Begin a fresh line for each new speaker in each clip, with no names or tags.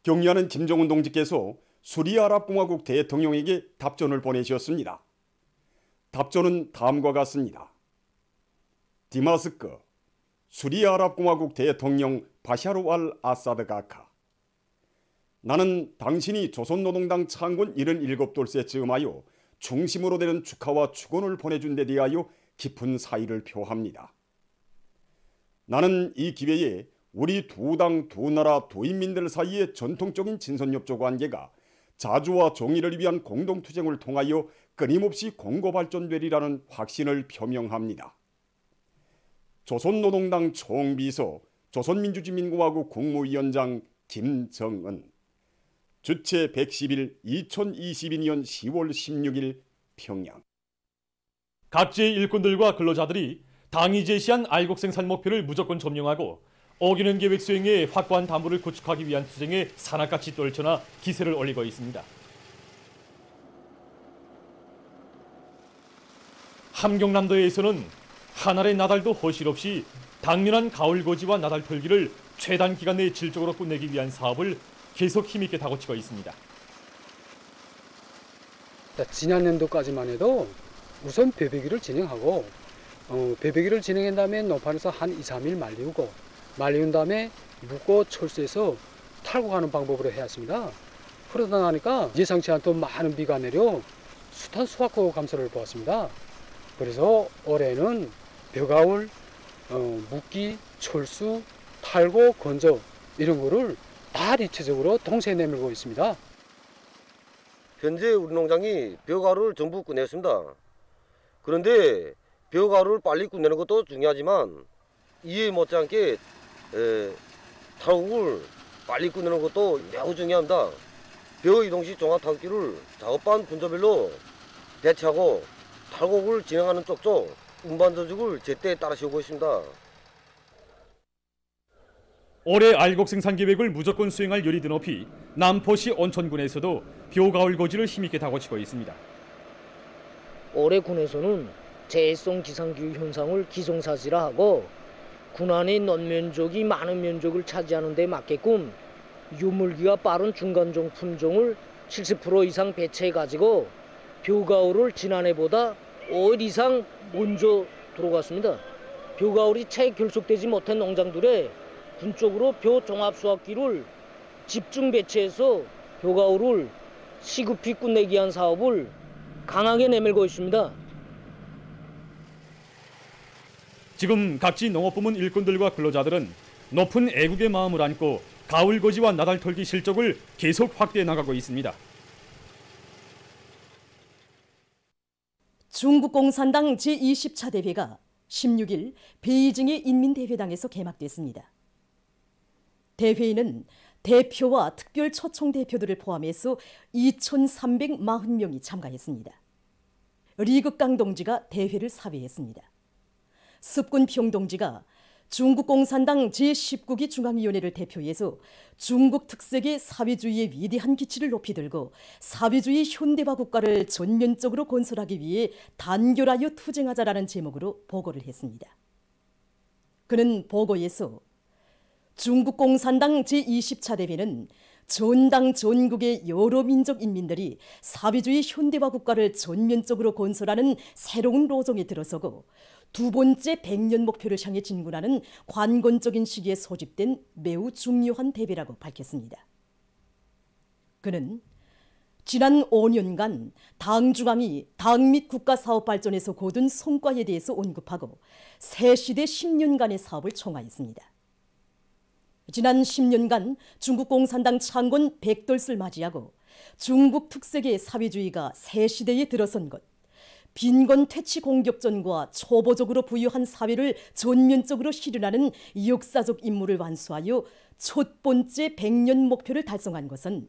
경의하는 김정은 동지께서 수리아랍공화국 대통령에게 답전을 보내주셨습니다. 답전은 다음과 같습니다. 디마스크, 수리아랍공화국 대통령 바샤르 알 아사드 가카. 나는 당신이 조선노동당 창건 77돌째 즈음하여 중심으로 되는 축하와 축원을 보내준 데 대하여 깊은 사의를 표합니다. 나는 이 기회에 우리 두 당 두 나라 두 인민들 사이의 전통적인 친선협조 관계가 자주와 정의를 위한 공동투쟁을 통하여 끊임없이 공고발전되리라는 확신을 표명합니다. 조선노동당 총비서 조선민주주의민공화국 국무위원장 김정은. 주체 110일 2022년 10월 16일 평양.
각지의 일꾼들과 근로자들이 당이 제시한 알곡생산 목표를 무조건 점령하고 어기는 계획 수행에 확고한 담보를 구축하기 위한 투쟁에 산악같이 떨쳐나 기세를 올리고 있습니다. 함경남도에서는 한 알의 나달도 허실 없이 당면한 가을고지와 나달 털기를 최단 기간 내에 질적으로 끝내기 위한 사업을 계속 힘있게 다고치고 있습니다.
지난 연도까지만 해도 우선 배배기를 진행하고 배배기를 진행한 다음에 노판에서 한 2, 3일 말리운 다음에 묶고 철수해서 탈곡하는 방법으로 해왔습니다. 그러다 나니까 예상치 않던 많은 비가 내려 숱한 수확고 감소를 보았습니다. 그래서 올해는 벼가울, 묶기, 철수, 탈곡, 건조 이런 거를 다 입체적으로 동시에 내밀고 있습니다.
현재 우리 농장이 벼가루를 전부 끝냈습니다. 그런데 벼가루를 빨리 끝내는 것도 중요하지만 이에 못지않게 탈곡을 빨리 끝내는 것도 매우 중요합니다. 벼 이동식 종합타격기를 작업반 분조별로 배치하고 탈곡을 진행하는 쪽쪽 운반 조직을 제때 따라 세우고 있습니다.
올해 알곡 생산 계획을 무조건 수행할 열이 드높이 남포시 온천군에서도 벼가을 고지를 힘있게 다고치고 있습니다.
올해 군에서는 재해성 기상기후 현상을 기정사실화하고 군 안의 논면적이 많은 면적을 차지하는 데 맞게끔 유물기가 빠른 중간종 품종을 70% 이상 배치해가지고 벼가을을 지난해보다 5일 이상 먼저 들어갔습니다. 벼가을이 채 결속되지 못한 농장들에 군 쪽으로 벼 종합수확기를 집중 배치해서 벼가을을 시급히 끝내기 위한 사업을 강하게 내밀고 있습니다.
지금 각지 농업부문 일꾼들과 근로자들은 높은 애국의 마음을 안고 가을고지와 나달털기 실적을 계속 확대해 나가고 있습니다.
중국 공산당 제20차 대회가 16일 베이징의 인민대회당에서 개막됐습니다. 대회에는 대표와 특별 초청 대표들을 포함해서 2,340명이 참가했습니다. 리극강 동지가 대회를 사회했습니다. 습군평 동지가 중국 공산당 제19기 중앙위원회를 대표해서 중국 특색의 사회주의의 위대한 기치를 높이 들고 사회주의 현대화 국가를 전면적으로 건설하기 위해 단결하여 투쟁하자라는 제목으로 보고를 했습니다. 그는 보고에서 중국 공산당 제20차 대회는 전당 전국의 여러 민족 인민들이 사회주의 현대화 국가를 전면적으로 건설하는 새로운 로정에 들어서고 두 번째 100년 목표를 향해 진군하는 관건적인 시기에 소집된 매우 중요한 대회라고 밝혔습니다. 그는 지난 5년간 당 중앙이 당 및 국가 사업 발전에서 거둔 성과에 대해서 언급하고 새 시대 10년간의 사업을 총화했습니다. 지난 10년간 중국 공산당 창건 100돌을 맞이하고 중국 특색의 사회주의가 새 시대에 들어선 것, 빈곤 퇴치 공격전과 초보적으로 부유한 사회를 전면적으로 실현하는 역사적 임무를 완수하여 첫 번째 100년 목표를 달성한 것은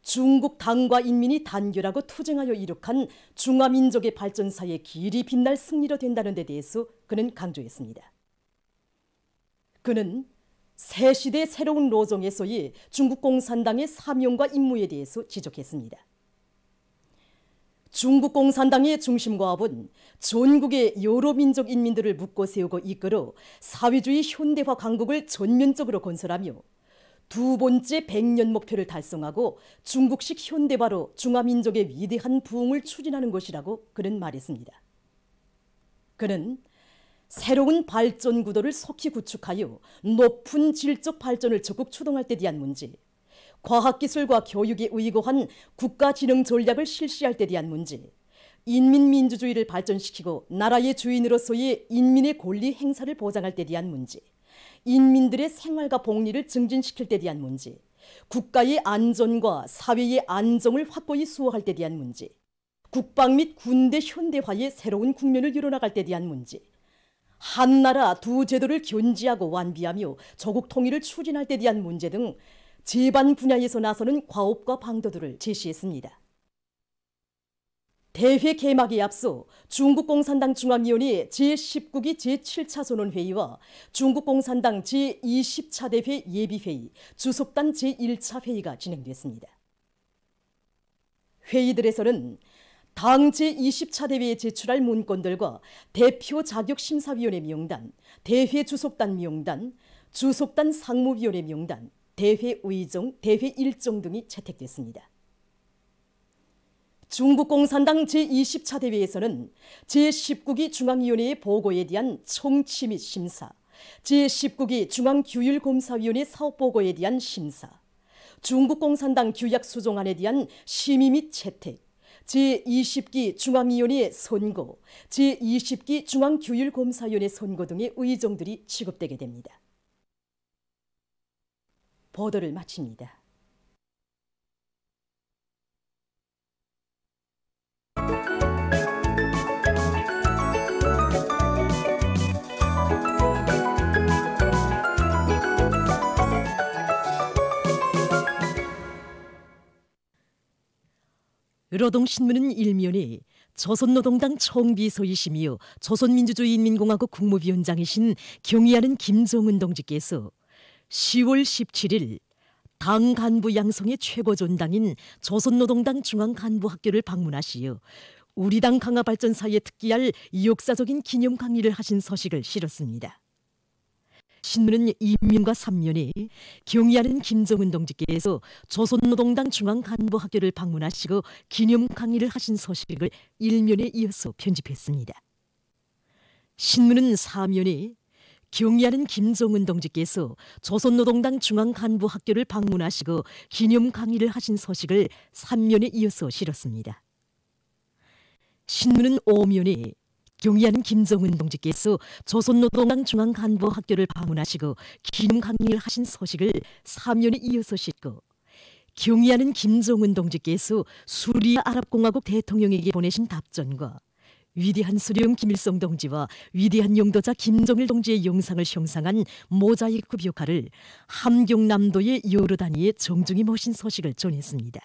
중국 당과 인민이 단결하고 투쟁하여 이룩한 중화민족의 발전사의 길이 빛날 승리로 된다는 데 대해서 그는 강조했습니다. 그는 새 시대 새로운 로정에서의 중국 공산당의 사명과 임무에 대해서 지적했습니다. 중국 공산당의 중심과업은 전국의 여러 민족 인민들을 묶고 세우고 이끌어 사회주의 현대화 강국을 전면적으로 건설하며 두 번째 100년 목표를 달성하고 중국식 현대화로 중화민족의 위대한 부흥을 추진하는 것이라고 그는 말했습니다. 그는 새로운 발전 구도를 속히 구축하여 높은 질적 발전을 적극 추동할 때 대한 문제, 과학기술과 교육에 의거한 국가진흥 전략을 실시할 때 대한 문제, 인민민주주의를 발전시키고 나라의 주인으로서의 인민의 권리 행사를 보장할 때 대한 문제, 인민들의 생활과 복리를 증진시킬 때 대한 문제, 국가의 안전과 사회의 안정을 확고히 수호할 때 대한 문제, 국방 및 군대 현대화의 새로운 국면을 이뤄나갈 때 대한 문제, 한나라 두 제도를 견지하고 완비하며 조국 통일을 추진할 때 대한 문제 등 제반 분야에서 나서는 과업과 방도들을 제시했습니다. 대회 개막에 앞서 중국공산당 중앙위원회 제19기 제7차 전원회의와 중국공산당 제20차 대회 예비회의, 주석단 제1차 회의가 진행됐습니다. 회의들에서는 당 제20차 대회에 제출할 문건들과 대표 자격심사위원회 명단, 대회 주석단 명단, 주석단 상무위원회 명단, 대회 의정, 대회 일정 등이 채택됐습니다. 중국공산당 제20차 대회에서는 제19기 중앙위원회의 보고에 대한 청취 및 심사, 제19기 중앙규율검사위원회 사업보고에 대한 심사, 중국공산당 규약수정안에 대한 심의 및 채택, 제20기 중앙위원회 선고, 제20기 중앙규율검사위원회 선고 등의 의정들이 취급되게 됩니다. 보도를 마칩니다. 노동신문은 일면에 조선노동당 총비서이시며 조선민주주의인민공화국 국무위원장이신 경의하는 김정은 동지께서 10월 17일 당 간부 양성의 최고존당인 조선노동당 중앙간부학교를 방문하시어 우리 당 강화 발전사에 특기할 역사적인 기념 강의를 하신 소식을 실었습니다. 신문은 2면과 3면에 경의하는 김정은 동지께서 조선노동당 중앙간부학교를 방문하시고 기념 강의를 하신 소식을 1면에 이어서 편집했습니다. 신문은 4면에 경의하는 김정은 동지께서 조선노동당 중앙간부학교를 방문하시고 기념 강의를 하신 소식을 3면에 이어서 실었습니다. 신문은 5면에 경의하는 김정은 동지께서 조선노동당 중앙간부학교를 방문하시고 기념 강의를 하신 소식을 4면에 이어서 싣고 경의하는 김정은 동지께서 수리아 아랍공화국 대통령에게 보내신 답전과 위대한 수령 김일성 동지와 위대한 영도자 김정일 동지의 영상을 형상한 모자이크 벽화를 함경남도의 여러 단위에 정중히 모신 소식을 전했습니다.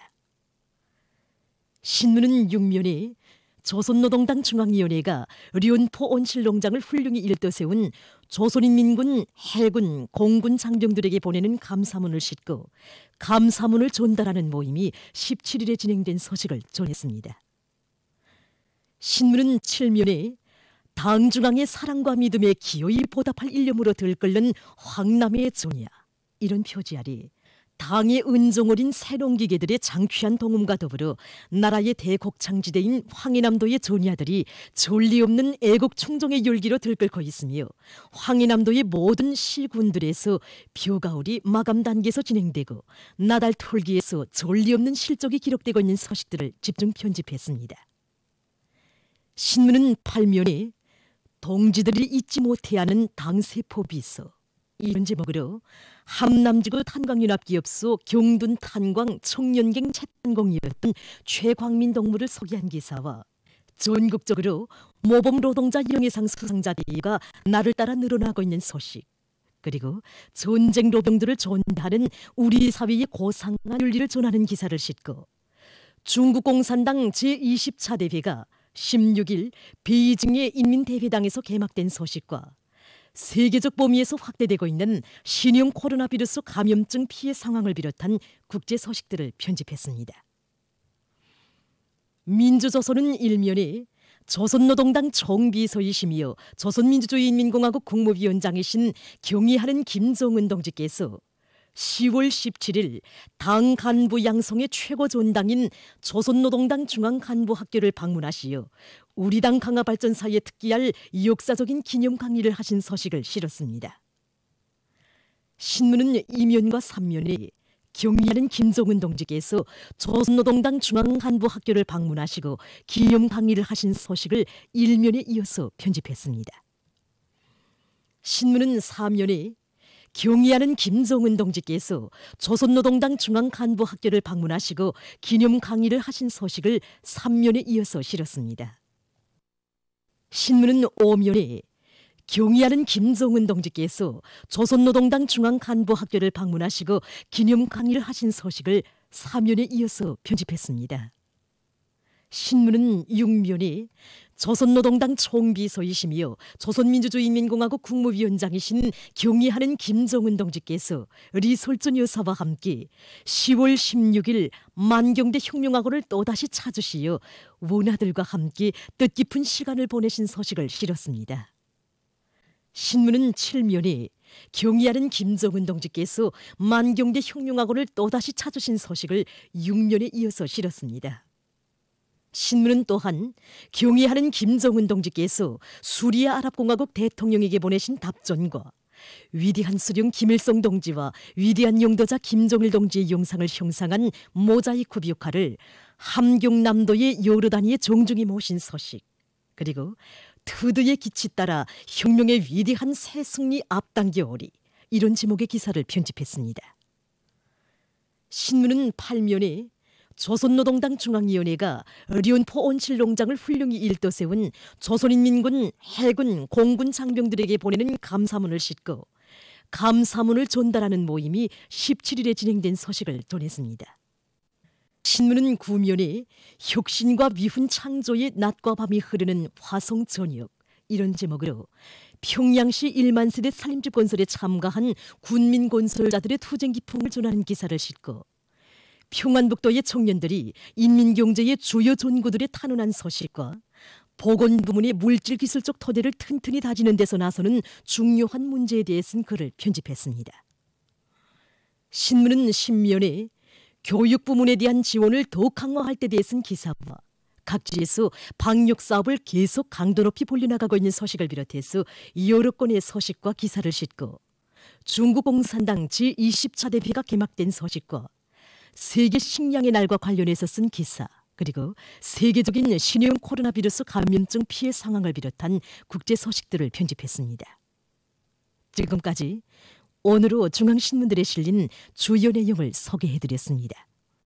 신문은 6면에 조선노동당 중앙위원회가 련포 온실농장을 훌륭히 일떠세운 조선인민군, 해군, 공군 장병들에게 보내는 감사문을 싣고 감사문을 전달하는 모임이 17일에 진행된 소식을 전했습니다. 신문은 7면에 당 중앙의 사랑과 믿음에 기어이 보답할 일념으로 들끓는 황남의 조냐, 이런 표지 아래 당의 은종 어린 새로운 기계들의 장취한 동음과 더불어 나라의 대곡창지대인 황해남도의 조냐들이 전리 없는 애국 충정의 열기로 들끓고 있으며 황해남도의 모든 시군들에서 벼가울이 마감 단계에서 진행되고 나달 톨기에서 전리 없는 실적이 기록되고 있는 소식들을 집중 편집했습니다. 신문은 8면에 동지들이 잊지 못해야 하는 당세포 비서, 이런 제목으로 함남지구 탄광윤합기업소 경둔 탄광 청년갱 채탄공이었던 최광민 동무를 소개한 기사와 전국적으로 모범 노동자 영예상 수상자 대회가 날을 따라 늘어나고 있는 소식, 그리고 전쟁 노병들을 존대하는 우리 사회의 고상한 윤리를 전하는 기사를 싣고 중국공산당 제20차 대회가 16일 베이징의 인민대회당에서 개막된 소식과 세계적 범위에서 확대되고 있는 신형 코로나 바이러스 감염증 피해 상황을 비롯한 국제 소식들을 편집했습니다. 민주조선은 1면에 조선노동당 총비서이시며 조선민주주의인민공화국 국무위원장이신 경의하는 김정은 동지께서 10월 17일 당 간부 양성의 최고 존당인 조선노동당 중앙간부학교를 방문하시어 우리 당 강화 발전사에 특기할 역사적인 기념 강의를 하신 서식을 실었습니다. 신문은 2면과 3면에 경의하는 김정은 동지께서 조선노동당 중앙간부학교를 방문하시고 기념 강의를 하신 서식을 1면에 이어서 편집했습니다. 신문은 4면에 경의하는 김정은 동지께서 조선노동당 중앙간부학교를 방문하시고 기념 강의를 하신 서식을 3면에 이어서 실었습니다. 신문은 5면에 경의하는 김정은 동지께서 조선노동당 중앙간부학교를 방문하시고 기념 강의를 하신 서식을 4면에 이어서 편집했습니다. 신문은 6면에 조선노동당 총비서이시며 조선민주주의인민공화국 국무위원장이신 경의하는 김정은 동지께서 리솔전 여사와 함께 10월 16일 만경대 혁명학원을 또다시 찾으시어 원아들과 함께 뜻깊은 시간을 보내신 서식을 실었습니다. 신문은 7면에 경의하는 김정은 동지께서 만경대 혁명학원을 또다시 찾으신 서식을 6면에 이어서 실었습니다. 신문은 또한 경의하는 김정은 동지께서 수리아 아랍공화국 대통령에게 보내신 답전과 위대한 수령 김일성 동지와 위대한 영도자 김정일 동지의 영상을 형상한 모자이크 벽화를 함경남도의 여러 단위의 정중히 모신 서식, 그리고 트드의 기치 따라 혁명의 위대한 새 승리 앞당겨오리, 이런 제목의 기사를 편집했습니다. 신문은 8면에 조선노동당 중앙위원회가 련포 온실농장을 훌륭히 일떠세운 조선인민군, 해군, 공군 장병들에게 보내는 감사문을 싣고 감사문을 전달하는 모임이 17일에 진행된 서식을 전했습니다. 신문은 9면에 혁신과 위훈 창조의 낮과 밤이 흐르는 화성 저녁, 이런 제목으로 평양시 1만 세대 살림집 건설에 참가한 군민 건설자들의 투쟁 기풍을 전하는 기사를 싣고 평안북도의 청년들이 인민경제의 주요 전구들에 탄원한 서식과 보건 부문의 물질기술적 토대를 튼튼히 다지는 데서 나서는 중요한 문제에 대해 쓴 글을 편집했습니다. 신문은 10면에 교육 부문에 대한 지원을 더욱 강화할 때 대해 쓴 기사와 각지에서 방역 사업을 계속 강도 높이 벌려나가고 있는 서식을 비롯해서 여러 건의 서식과 기사를 싣고 중국 공산당 제20차 대회가 개막된 서식과 세계 식량의 날과 관련해서 쓴 기사, 그리고 세계적인 신형 코로나 바이러스 감염증 피해 상황을 비롯한 국제 서식들을 편집했습니다. 지금까지 오늘로 중앙신문들에 실린 주요 내용을 소개해드렸습니다.